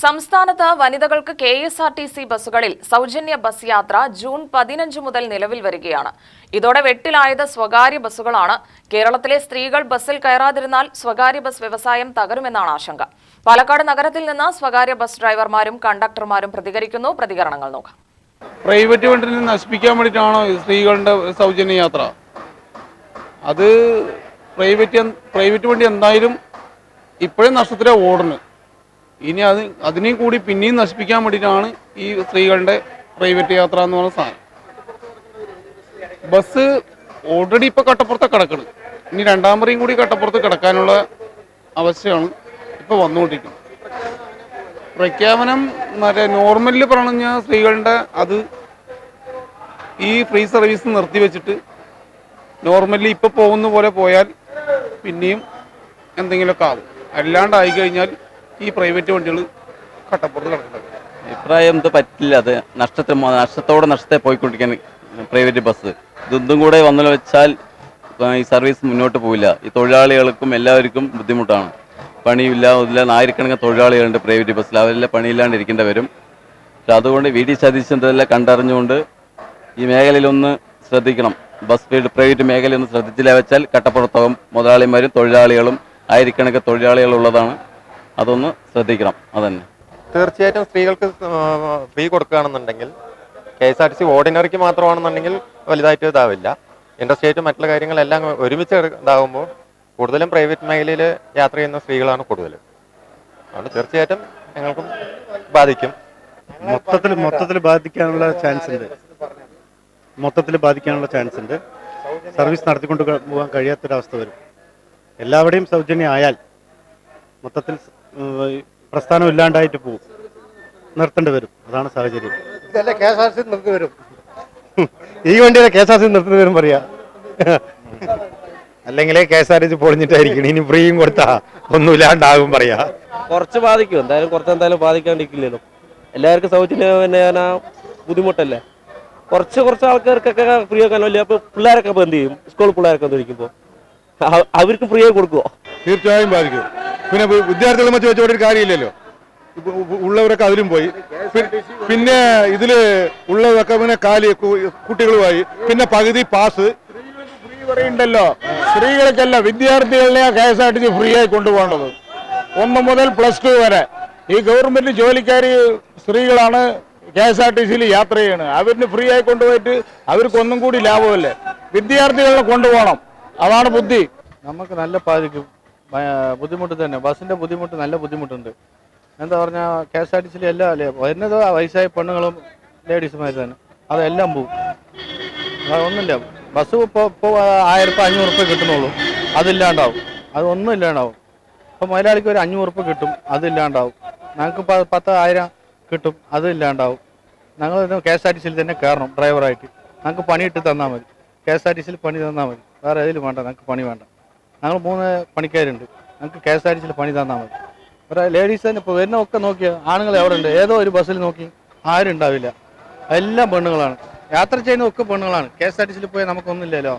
സംസ്ഥാനത്ത് വനിതകൾക്ക് കെഎസ്ആർടിസി ബസ്സുകളിൽ സൗജന്യ ബസ് യാത്ര ജൂൺ 15 മുതൽ നിലവിൽ വരികയാണ്. ഇതോടെ വെട്ടിലായത് സ്വകാര്യ ബസ്സുകളാണ്. കേരളത്തിലെ സ്ത്രീകൾ ബസ്സിൽ കയറാതിരുന്നാൽ സ്വകാര്യ ബസ് വ്യവസായം തകരുമെന്നാണ് ആശങ്ക. പാലക്കാട് നഗരത്തിൽ നിന്ന് സ്വകാര്യ ബസ് ഡ്രൈവർമാരും കണ്ടക്ടർമാരും പ്രതികരിക്കുന്നു. പ്രതികരണങ്ങൾ നോക്കാം. പ്രൈവറ്റ് വണ്ടിനെ നശിപ്പിക്കാൻ വേണ്ടിയിട്ടാണോ സ്ത്രീകളുടെ സൗജന്യ യാത്ര? അത് പ്രൈവറ്റ് വണ്ടി എന്തായാലും ഇപ്പോഴും നഷ്ടത്തിലാണ് ഓടുന്നത്. ഇനി അതിനെയും കൂടി പിന്നെയും നശിപ്പിക്കാൻ വേണ്ടിയിട്ടാണ് ഈ സ്ത്രീകളുടെ പ്രൈവറ്റ് യാത്ര എന്ന് പറയുന്ന സാധനം. ബസ് ഓൾറെഡി ഇപ്പോൾ കട്ടപ്പുറത്ത് കിടക്കണം. ഇനി രണ്ടാം പറയും കൂടി കട്ടപ്പുറത്ത് കിടക്കാനുള്ള അവസ്ഥയാണ് ഇപ്പോൾ വന്നുകൊണ്ടിരിക്കുന്നത്. പ്രഖ്യാപനം നോർമലിൽ പറഞ്ഞ സ്ത്രീകളുടെ അത് ഈ ഫ്രീ സർവീസ് നിർത്തിവെച്ചിട്ട് നോർമലി ഇപ്പോൾ പോകുന്ന പോലെ പോയാൽ പിന്നെയും എന്തെങ്കിലുമൊക്കെ ആവും. അല്ലാണ്ടായി കഴിഞ്ഞാൽ ഈ പ്രൈവറ്റ് വണ്ടികൾ കട്ടപ്പുറത്ത് കിടക്കുന്നത്. അഭിപ്രായം ഇത് പറ്റില്ല. അത് നഷ്ടത്തെ പോയിക്കൊണ്ടിരിക്കാൻ പ്രൈവറ്റ് ബസ് ഇതൊന്നും കൂടെ വന്നു വെച്ചാൽ ഈ സർവീസ് മുന്നോട്ട് പോവില്ല. ഈ തൊഴിലാളികൾക്കും എല്ലാവർക്കും ബുദ്ധിമുട്ടാണ്. പണിയില്ല, ആയിരക്കണക്കിന് തൊഴിലാളികളുണ്ട് പ്രൈവറ്റ് ബസ്സിൽ. അവരെല്ലാം പണിയില്ലാണ്ട് ഇരിക്കേണ്ടി വരും. പക്ഷെ അതുകൊണ്ട് വി ഡി സതീശനെല്ലാം കണ്ടറിഞ്ഞുകൊണ്ട് ഈ മേഖലയിലൊന്ന് ശ്രദ്ധിക്കണം. പ്രൈവറ്റ് മേഖല ഒന്ന് ശ്രദ്ധിച്ചില്ല വെച്ചാൽ കട്ടപ്പുറത്താകും. മുതലാളിമാരും തൊഴിലാളികളും ആയിരക്കണക്കിന് തൊഴിലാളികളുള്ളതാണ്. അതൊന്ന് ശ്രദ്ധിക്കണം. അതന്നെ തീർച്ചയായിട്ടും സ്ത്രീകൾക്ക് ഫ്രീ കൊടുക്കുകയാണെന്നുണ്ടെങ്കിൽ KSRTC ഓർഡിനറിക്ക് മാത്രമാണെന്നുണ്ടെങ്കിൽ വലുതായിട്ട് ഇതാവില്ല. ഇൻഡസ്ട്രിയായിട്ടും മറ്റുള്ള കാര്യങ്ങളെല്ലാം ഒരുമിച്ച് ഇതാകുമ്പോൾ കൂടുതലും പ്രൈവറ്റ് മേഖലയിൽ യാത്ര ചെയ്യുന്ന സ്ത്രീകളാണ് കൂടുതൽ. അതുകൊണ്ട് തീർച്ചയായിട്ടും ഞങ്ങൾക്കും ബാധിക്കും. മൊത്തത്തിൽ ബാധിക്കാനുള്ള ചാൻസ് ഉണ്ട്. സർവീസ് നടത്തിക്കൊണ്ട് പോകാൻ കഴിയാത്തൊരവസ്ഥ വരും. എല്ലാവരുടെയും സൗജന്യം ആയാൽ മൊത്തത്തിൽ പ്രസ്ഥാനം ഇല്ലാണ്ടായിട്ട് പോകും. നിർത്തേണ്ടി വരും. അതാണ് സാഹചര്യം. ഇതല്ലേ KSRTC നിർത്തി വരും. ഈ വണ്ടിയിലെ KSRTC നിർത്തി വരും പറയാ. അല്ലെങ്കിൽ KSRTC പൊളിഞ്ഞിട്ടായിരിക്കണം. ഇനി ഫ്രീയും കൊടുത്താ ഒന്നുമില്ലാണ്ടാകും പറയാ. കുറച്ച് ബാധിക്കും. എന്തായാലും ബാധിക്കാണ്ടിരിക്കില്ലല്ലോ. എല്ലാവർക്കും സൗജന്യം ബുദ്ധിമുട്ടല്ലേ. കുറച്ച് ആൾക്കാർക്കൊക്കെ ഫ്രീ ആക്കാൻ വലിയ. അപ്പൊ പിള്ളേരൊക്കെ എന്ത് ചെയ്യും? സ്കൂൾ പിള്ളേരൊക്കെ ഇരിക്കുമ്പോൾ അവർക്ക് ഫ്രീ ആയി കൊടുക്കുമോ? തീർച്ചയായും ബാധിക്കും. പിന്നെ വിദ്യാർത്ഥികളെ മറ്റു വെച്ചോട്ടൊരു കാര്യമില്ലല്ലോ. ഉള്ളവരൊക്കെ അതിലും പോയി. പിന്നെ ഇതില് ഉള്ളവരൊക്കെ പിന്നെ കുട്ടികളുമായി പിന്നെ പകുതി പാസ് ഫ്രീ പറയുണ്ടല്ലോ. സ്ത്രീകൾക്കല്ല, വിദ്യാർത്ഥികളെ KSRTC ഫ്രീ ആയി കൊണ്ടുപോകേണ്ടത്. 1 മുതൽ +2 വരെ ഈ ഗവൺമെന്റ് ജോലിക്കാരി സ്ത്രീകളാണ് KSRTCയിൽ യാത്ര ചെയ്യണത്. അവരിന് ഫ്രീ ആയി കൊണ്ടുപോയിട്ട് അവർക്ക് ഒന്നും കൂടി ലാഭമല്ലേ. വിദ്യാർത്ഥികളെ കൊണ്ടുപോകണം. അതാണ് ബുദ്ധി. നമുക്ക് നല്ല ബാധിക്കും. ബുദ്ധിമുട്ട് തന്നെ. ബസ്സിൻ്റെ ബുദ്ധിമുട്ട് നല്ല ബുദ്ധിമുട്ടുണ്ട്. എന്താ പറഞ്ഞാൽ KSRTCയിൽ എല്ലാം അല്ലേ വരുന്നത് വയസ്സായ പെണ്ണുങ്ങളും ലേഡീസുമാർ തന്നെ. അതെല്ലാം പോകും. അതൊന്നുമില്ല. ബസ് ഇപ്പോൾ 1500 കിട്ടുന്നുള്ളൂ. അതില്ലാണ്ടാവും. അതൊന്നും ഇല്ലാണ്ടാവും. ഇപ്പോൾ മുതലാളിക്ക് ഒരു 500 കിട്ടും. അതില്ലാണ്ടാവും. ഞങ്ങൾക്ക് 10,000 കിട്ടും. അതില്ലാണ്ടാവും. ഞങ്ങൾ KSRTCയിൽ തന്നെ കയറണം ഡ്രൈവറായിട്ട്. ഞങ്ങൾക്ക് പണിയിട്ട് തന്നാൽ മതി. KSRTCയിൽ പണി തന്നാൽ മതി. വേറെ ഏതിലും വേണ്ട. ഞങ്ങൾക്ക് പണി വേണ്ട. ഞങ്ങൾ 3 പണിക്കാരുണ്ട്. ഞങ്ങൾക്ക് KSRTCയിൽ പണി തന്നാൽ മതി. വേറെ ലേഡീസ് തന്നെ ഇപ്പോൾ വരുന്ന ഒക്കെ നോക്കിയാൽ ആണുങ്ങൾ എവിടെ ഉണ്ട്? ഏതോ ഒരു ബസ്സിൽ നോക്കി ആരും ഉണ്ടാവില്ല. എല്ലാം പെണ്ണുങ്ങളാണ്. യാത്ര ചെയ്യുന്ന ഒക്കെ പെണ്ണുങ്ങളാണ്. KSRTCയിൽ പോയാൽ നമുക്കൊന്നുമില്ലല്ലോ.